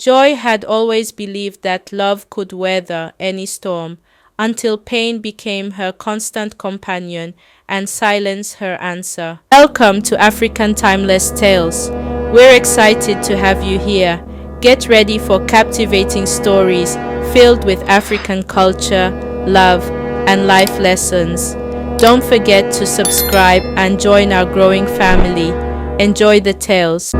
Joy had always believed that love could weather any storm until pain became her constant companion and silence her answer. Welcome to African Timeless Tales. We're excited to have you here. Get ready for captivating stories filled with African culture, love, and life lessons. Don't forget to subscribe and join our growing family. Enjoy the tales.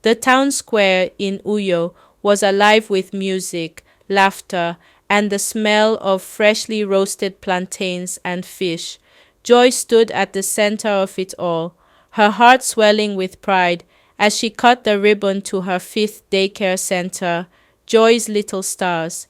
The town square in Uyo was alive with music, laughter, and the smell of freshly roasted plantains and fish. Joy stood at the center of it all, her heart swelling with pride as she cut the ribbon to her fifth daycare center, Joy's Little Stars.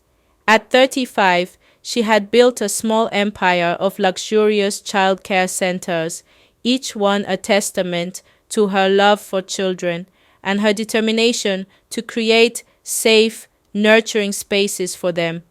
At 35, she had built a small empire of luxurious child care centers, each one a testament to her love for children and her determination to create safe, nurturing spaces for them.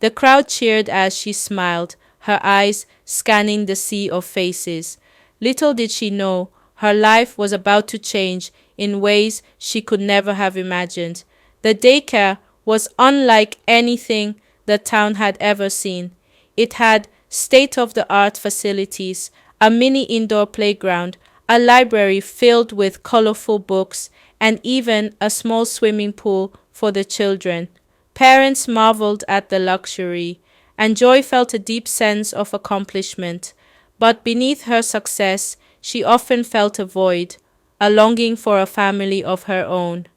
The crowd cheered as she smiled, her eyes scanning the sea of faces. Little did she know, her life was about to change in ways she could never have imagined. The daycare was unlike anything the town had ever seen. It had state-of-the-art facilities, a mini indoor playground, a library filled with colorful books, and even a small swimming pool for the children. Parents marveled at the luxury, and Joy felt a deep sense of accomplishment. But beneath her success, she often felt a void, a longing for a family of her own.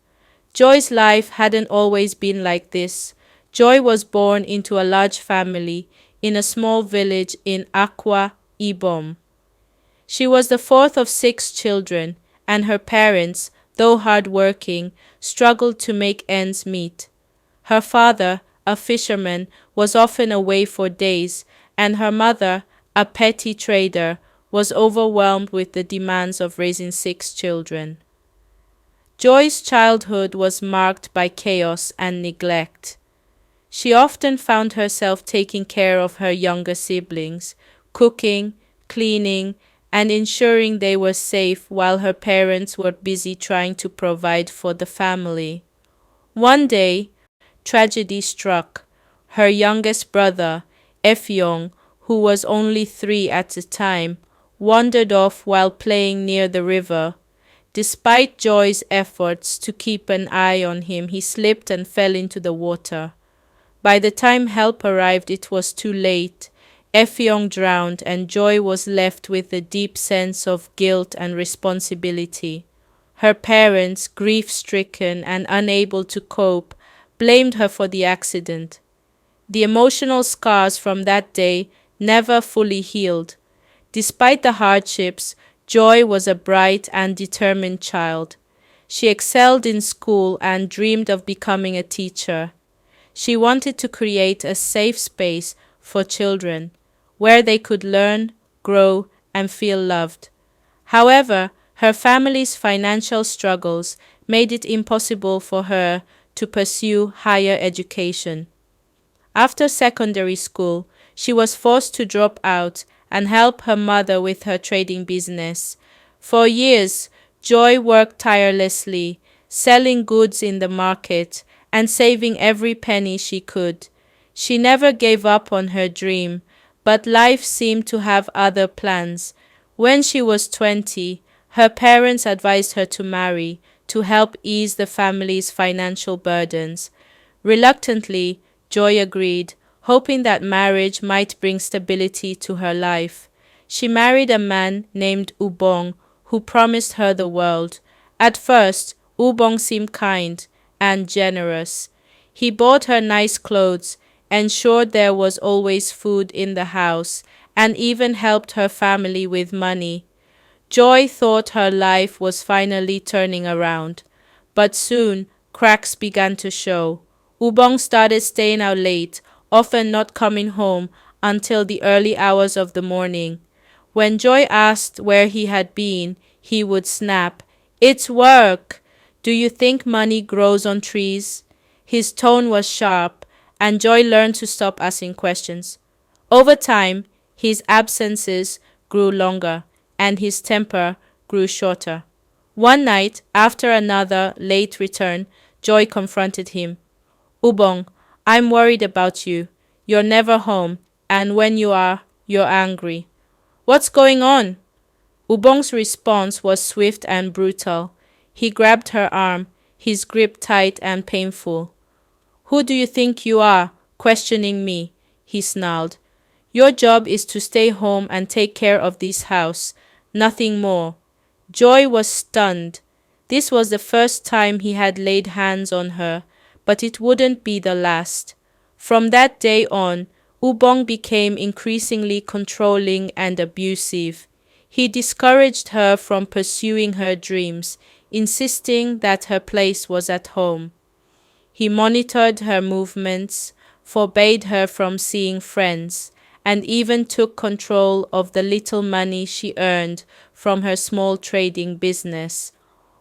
Joy's life hadn't always been like this. Joy was born into a large family in a small village in Akwa Ibom. She was the fourth of 6 children, and her parents, though hard-working, struggled to make ends meet. Her father, a fisherman, was often away for days, and her mother, a petty trader, was overwhelmed with the demands of raising 6 children. Joy's childhood was marked by chaos and neglect. She often found herself taking care of her younger siblings, cooking, cleaning, and ensuring they were safe while her parents were busy trying to provide for the family. One day, tragedy struck. Her youngest brother, Effiong, who was only 3 at the time, wandered off while playing near the river. Despite Joy's efforts to keep an eye on him, he slipped and fell into the water. By the time help arrived, it was too late. Effiong drowned, and Joy was left with a deep sense of guilt and responsibility. Her parents, grief-stricken and unable to cope, blamed her for the accident. The emotional scars from that day never fully healed. Despite the hardships, Joy was a bright and determined child. She excelled in school and dreamed of becoming a teacher. She wanted to create a safe space for children, where they could learn, grow, and feel loved. However, her family's financial struggles made it impossible for her to pursue higher education. After secondary school, she was forced to drop out and help her mother with her trading business. For years, Joy worked tirelessly, selling goods in the market and saving every penny she could. She never gave up on her dream, but life seemed to have other plans. When she was 20, her parents advised her to marry to help ease the family's financial burdens. Reluctantly, Joy agreed, hoping that marriage might bring stability to her life. She married a man named Ubong, who promised her the world. At first, Ubong seemed kind and generous. He bought her nice clothes, ensured there was always food in the house, and even helped her family with money. Joy thought her life was finally turning around, but soon cracks began to show. Ubong started staying out late, often not coming home until the early hours of the morning. When Joy asked where he had been, he would snap, "It's work! Do you think money grows on trees?" His tone was sharp, and Joy learned to stop asking questions. Over time, his absences grew longer, and his temper grew shorter. One night, after another late return, Joy confronted him. Ubong, I'm worried about you. You're never home, and when you are, you're angry. What's going on? Ubong's response was swift and brutal. He grabbed her arm, his grip tight and painful. Who do you think you are, questioning me? He snarled. Your job is to stay home and take care of this house, nothing more. Joy was stunned. This was the first time he had laid hands on her, but it wouldn't be the last. From that day on, Ubong became increasingly controlling and abusive. He discouraged her from pursuing her dreams, insisting that her place was at home. He monitored her movements, forbade her from seeing friends, and even took control of the little money she earned from her small trading business.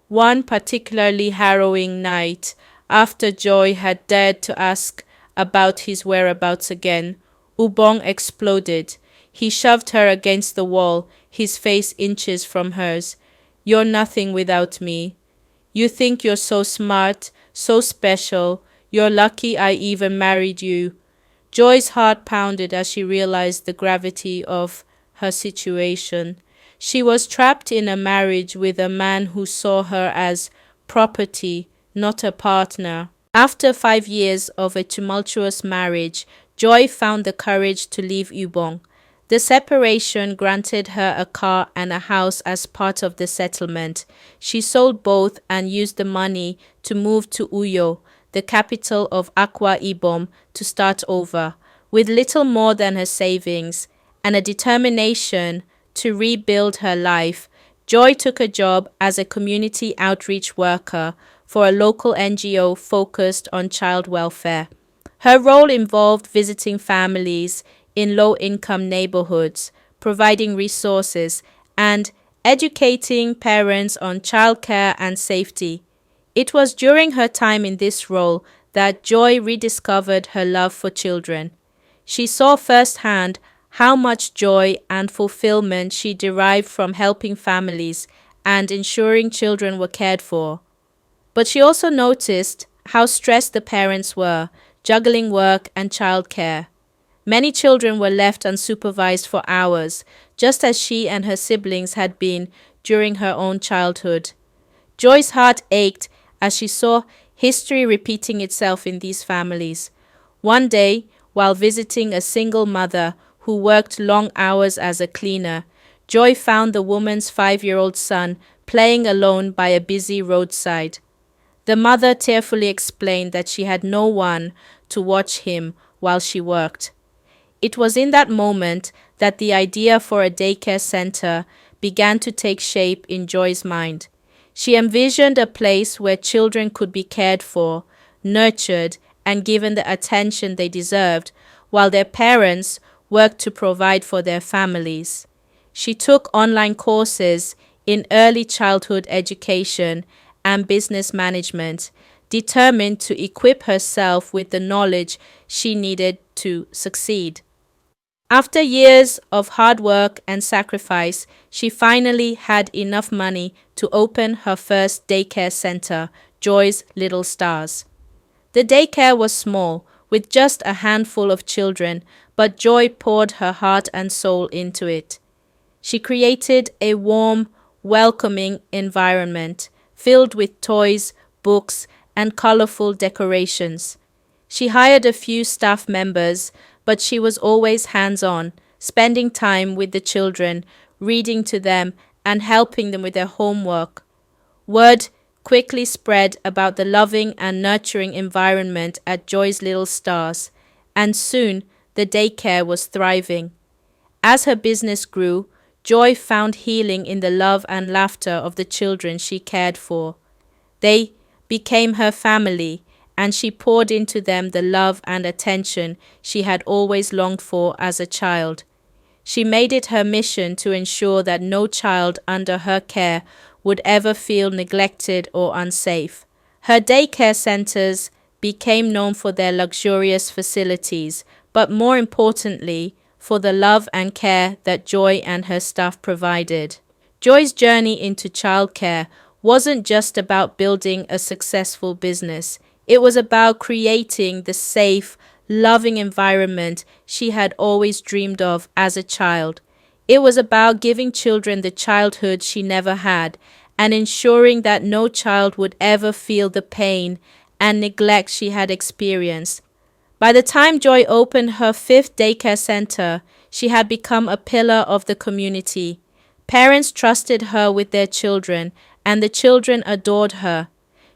One particularly harrowing night, after Joy had dared to ask about his whereabouts again, Ubong exploded. He shoved her against the wall, his face inches from hers. You're nothing without me. You think you're so smart, so special. You're lucky I even married you. Joy's heart pounded as she realized the gravity of her situation. She was trapped in a marriage with a man who saw her as property, not a partner. After 5 years of a tumultuous marriage, Joy found the courage to leave Ubong. The separation granted her a car and a house as part of the settlement. She sold both and used the money to move to Uyo, the capital of Akwa Ibom, to start over. With little more than her savings and a determination to rebuild her life, Joy took a job as a community outreach worker for a local NGO focused on child welfare. Her role involved visiting families in low-income neighborhoods, providing resources, and educating parents on childcare and safety. It was during her time in this role that Joy rediscovered her love for children. She saw firsthand how much joy and fulfillment she derived from helping families and ensuring children were cared for. But she also noticed how stressed the parents were, juggling work and childcare. Many children were left unsupervised for hours, just as she and her siblings had been during her own childhood. Joy's heart ached as she saw history repeating itself in these families. One day, while visiting a single mother who worked long hours as a cleaner, Joy found the woman's 5-year-old son playing alone by a busy roadside. The mother tearfully explained that she had no one to watch him while she worked. It was in that moment that the idea for a daycare center began to take shape in Joy's mind. She envisioned a place where children could be cared for, nurtured, and given the attention they deserved, while their parents worked to provide for their families. She took online courses in early childhood education and business management, determined to equip herself with the knowledge she needed to succeed. After years of hard work and sacrifice, she finally had enough money to open her first daycare center, Joy's Little Stars. The daycare was small, with just a handful of children, but Joy poured her heart and soul into it. She created a warm, welcoming environment filled with toys, books, and colorful decorations. She hired a few staff members, but she was always hands-on, spending time with the children, reading to them, and helping them with their homework. Word quickly spread about the loving and nurturing environment at Joy's Little Stars, and soon the daycare was thriving. As her business grew, Joy found healing in the love and laughter of the children she cared for. They became her family, and she poured into them the love and attention she had always longed for as a child. She made it her mission to ensure that no child under her care would ever feel neglected or unsafe. Her daycare centers became known for their luxurious facilities, but more importantly, for the love and care that Joy and her staff provided. Joy's journey into childcare wasn't just about building a successful business. It was about creating the safe, loving environment she had always dreamed of as a child. It was about giving children the childhood she never had and ensuring that no child would ever feel the pain and neglect she had experienced. By the time Joy opened her fifth daycare center, she had become a pillar of the community. Parents trusted her with their children, and the children adored her.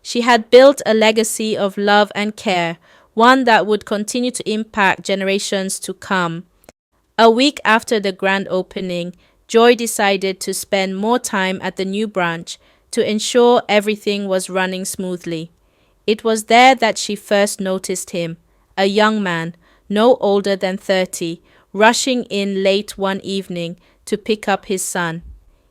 She had built a legacy of love and care, one that would continue to impact generations to come. A week after the grand opening, Joy decided to spend more time at the new branch to ensure everything was running smoothly. It was there that she first noticed him, a young man, no older than 30, rushing in late one evening to pick up his son.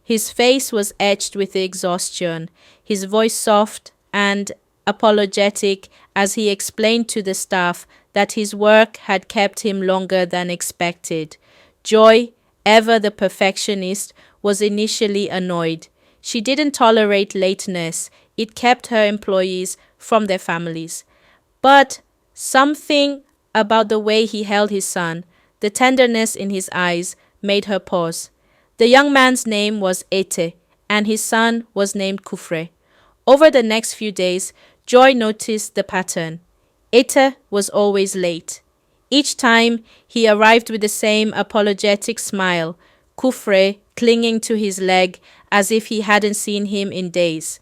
His face was etched with exhaustion, his voice soft and apologetic as he explained to the staff that his work had kept him longer than expected. Joy, ever the perfectionist, was initially annoyed. She didn't tolerate lateness. It kept her employees from their families. But something about the way he held his son, the tenderness in his eyes, made her pause. The young man's name was Ete, and his son was named Kufre. Over the next few days, Joy noticed the pattern. Ete was always late. Each time, he arrived with the same apologetic smile, Kufre clinging to his leg as if he hadn't seen him in days.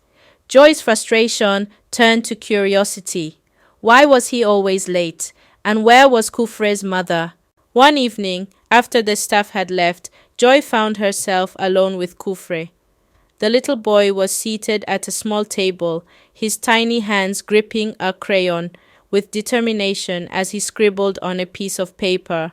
Joy's frustration turned to curiosity. Why was he always late? And where was Kufre's mother? One evening, after the staff had left, Joy found herself alone with Kufre. The little boy was seated at a small table, his tiny hands gripping a crayon with determination as he scribbled on a piece of paper.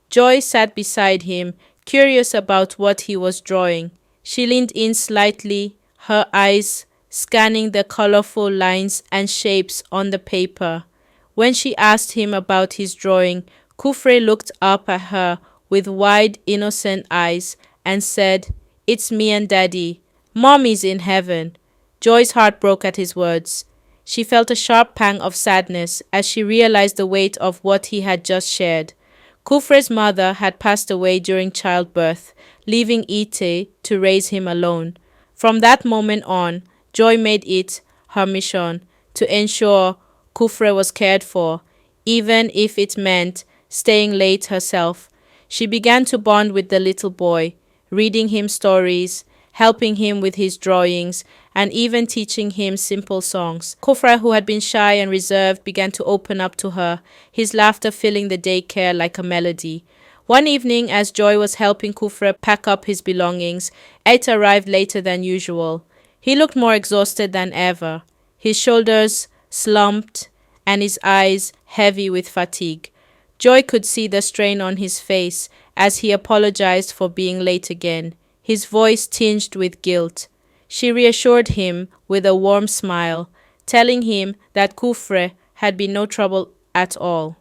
Joy sat beside him, curious about what he was drawing. She leaned in slightly, her eyes scanning the colorful lines and shapes on the paper. When she asked him about his drawing, Kufre looked up at her with wide, innocent eyes and said, "It's me and Daddy. Mommy's in heaven." Joy's heart broke at his words. She felt a sharp pang of sadness as she realized the weight of what he had just shared. Kufre's mother had passed away during childbirth, leaving Ite to raise him alone. From that moment on, Joy made it her mission to ensure Kufre was cared for, even if it meant staying late herself. She began to bond with the little boy, reading him stories, helping him with his drawings, and even teaching him simple songs. Kufre, who had been shy and reserved, began to open up to her, his laughter filling the daycare like a melody. One evening, as Joy was helping Kufre pack up his belongings, Ed arrived later than usual. He looked more exhausted than ever, his shoulders slumped and his eyes heavy with fatigue. Joy could see the strain on his face as he apologized for being late again, his voice tinged with guilt. She reassured him with a warm smile, telling him that Kufre had been no trouble at all.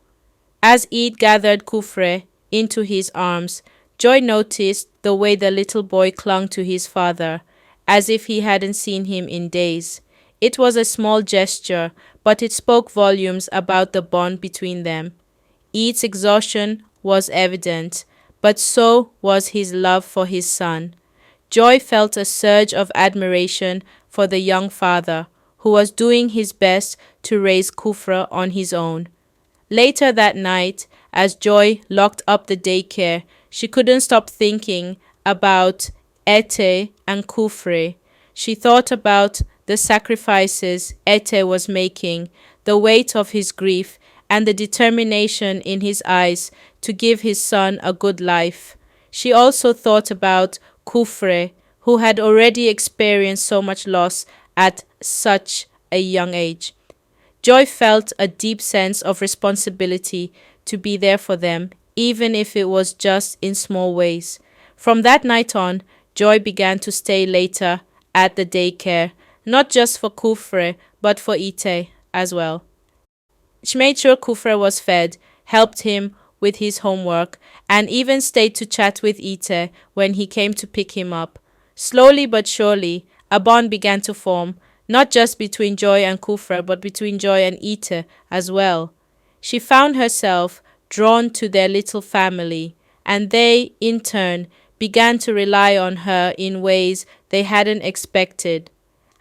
As Eid gathered Kufre into his arms, Joy noticed the way the little boy clung to his father, as if he hadn't seen him in days. It was a small gesture, but it spoke volumes about the bond between them. Eid's exhaustion was evident, but so was his love for his son. Joy felt a surge of admiration for the young father, who was doing his best to raise Kufre on his own. Later that night, as Joy locked up the daycare, she couldn't stop thinking about Ete and Kufre. She thought about the sacrifices Ete was making, the weight of his grief, and the determination in his eyes to give his son a good life. She also thought about Kufre, who had already experienced so much loss at such a young age. Joy felt a deep sense of responsibility to be there for them, even if it was just in small ways. From that night on, Joy began to stay later at the daycare, not just for Kufre, but for Ite as well. She made sure Kufre was fed, helped him with his homework, and even stayed to chat with Ite when he came to pick him up. Slowly but surely, A bond began to form, not just between Joy and Kufra, but between Joy and Ita as well. She found herself drawn to their little family, and they, in turn, began to rely on her in ways they hadn't expected.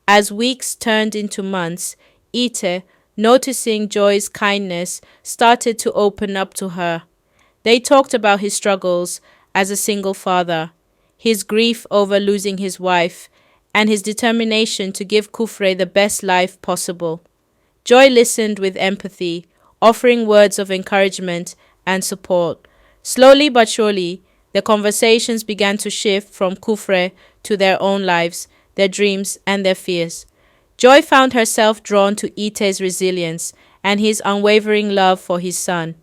As weeks turned into months, Ita, noticing Joy's kindness, started to open up to her. They talked about his struggles as a single father, his grief over losing his wife, and his determination to give Kufre the best life possible. Joy listened with empathy, offering words of encouragement and support. Slowly but surely, the conversations began to shift from Kufre to their own lives, their dreams, and their fears. Joy found herself drawn to Ite's resilience and his unwavering love for his son.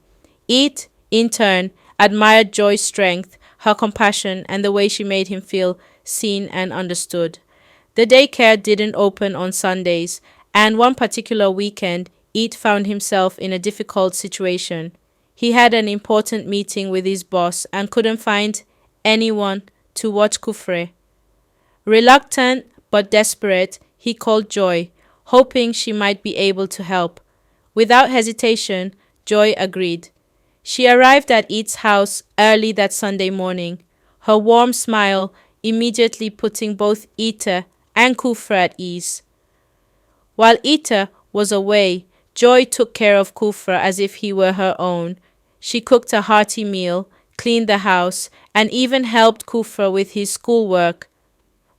Ite, in turn, admired Joy's strength, her compassion, and the way she made him feel seen and understood. The daycare didn't open on Sundays, and one particular weekend, Ite found himself in a difficult situation. He had an important meeting with his boss and couldn't find anyone to watch Kufre. Reluctant but desperate, he called Joy, hoping she might be able to help. Without hesitation, Joy agreed. She arrived at Ite's house early that Sunday morning, her warm smile immediately putting both Ita and Kufra at ease. While Ita was away, Joy took care of Kufra as if he were her own. She cooked a hearty meal, cleaned the house, and even helped Kufra with his schoolwork.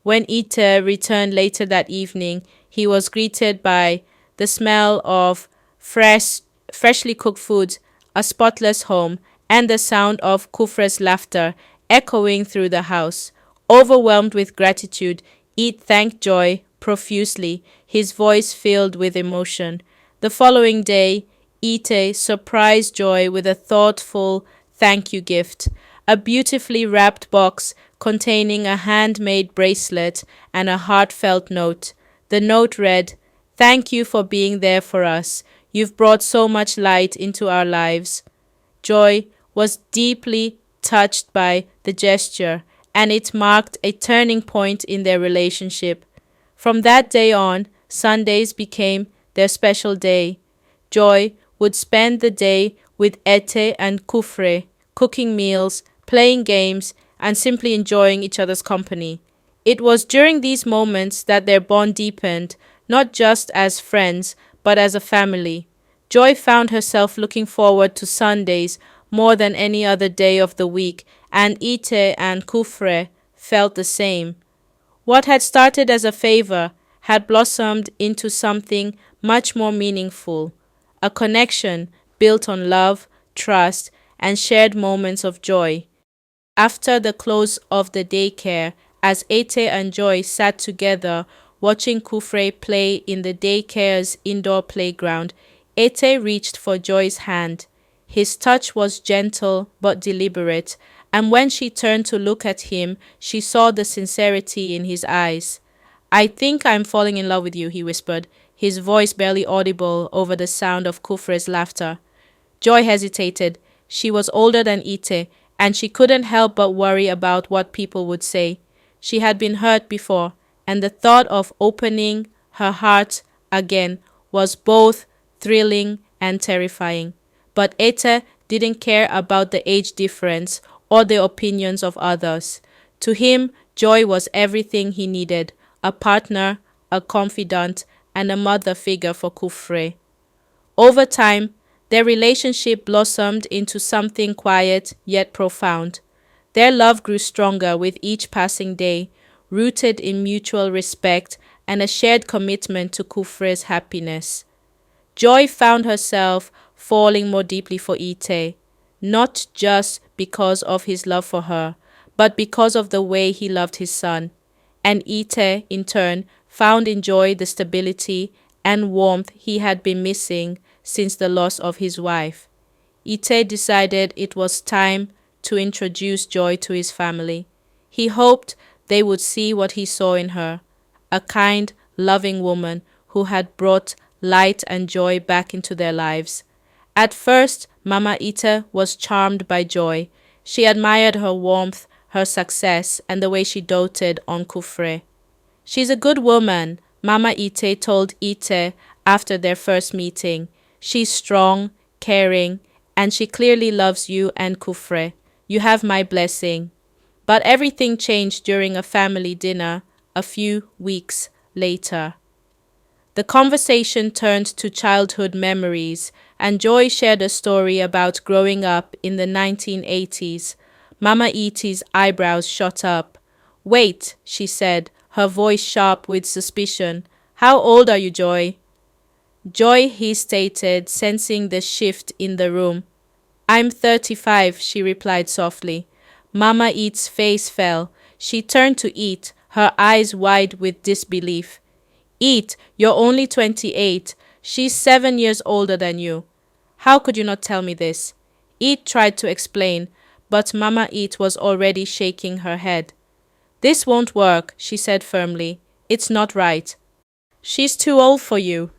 When Ita returned later that evening, he was greeted by the smell of freshly cooked food, a spotless home, and the sound of Kufra's laughter echoing through the house. Overwhelmed with gratitude, Ita thanked Joy profusely, his voice filled with emotion. The following day, Ite surprised Joy with a thoughtful thank you gift, a beautifully wrapped box containing a handmade bracelet and a heartfelt note. The note read, "Thank you for being there for us. You've brought so much light into our lives." Joy was deeply touched by the gesture, and it marked a turning point in their relationship. From that day on, Sundays became their special day. Joy would spend the day with Ete and Kufre, cooking meals, playing games, and simply enjoying each other's company. It was during these moments that their bond deepened, not just as friends, but as a family. Joy found herself looking forward to Sundays more than any other day of the week, and Ite and Kufre felt the same. What had started as a favor had blossomed into something much more meaningful, a connection built on love, trust, and shared moments of joy. After the close of the daycare, as Ete and Joy sat together watching Kufre play in the daycare's indoor playground, Ete reached for Joy's hand. His touch was gentle but deliberate, and when she turned to look at him, she saw the sincerity in his eyes. "I think I'm falling in love with you," he whispered, his voice barely audible over the sound of Kufre's laughter. Joy hesitated. She was older than Ite, and she couldn't help but worry about what people would say. She had been hurt before, and the thought of opening her heart again was both thrilling and terrifying. But Ete didn't care about the age difference or the opinions of others. To him, Joy was everything he needed, a partner, a confidant, and a mother figure for Kufre. Over time, their relationship blossomed into something quiet yet profound. Their love grew stronger with each passing day, rooted in mutual respect and a shared commitment to Kufre's happiness. Joy found herself falling more deeply for Ite, not just because of his love for her, but because of the way he loved his son. And Ite, in turn, found in Joy the stability and warmth he had been missing since the loss of his wife. Ite decided it was time to introduce Joy to his family. He hoped they would see what he saw in her, a kind, loving woman who had brought light and joy back into their lives. At first, Mama Ite was charmed by Joy. She admired her warmth, her success, and the way she doted on Kufre. She's a good woman, Mama Ite told Ite after their first meeting. She's strong, caring, and she clearly loves you and Kufre. You have my blessing. But everything changed during a family dinner a few weeks later. The conversation turned to childhood memories, and Joy shared a story about growing up in the 1980s. Mama Iti's eyebrows shot up. Wait, she said, her voice sharp with suspicion. How old are you, Joy? Joy hesitated, sensing the shift in the room. I'm 35, she replied softly. Mama Eat's face fell. She turned to Eat, her eyes wide with disbelief. Eat, you're only 28. She's 7 years older than you. How could you not tell me this? Eat tried to explain, but Mama Eat was already shaking her head. This won't work, she said firmly. It's not right. She's too old for you.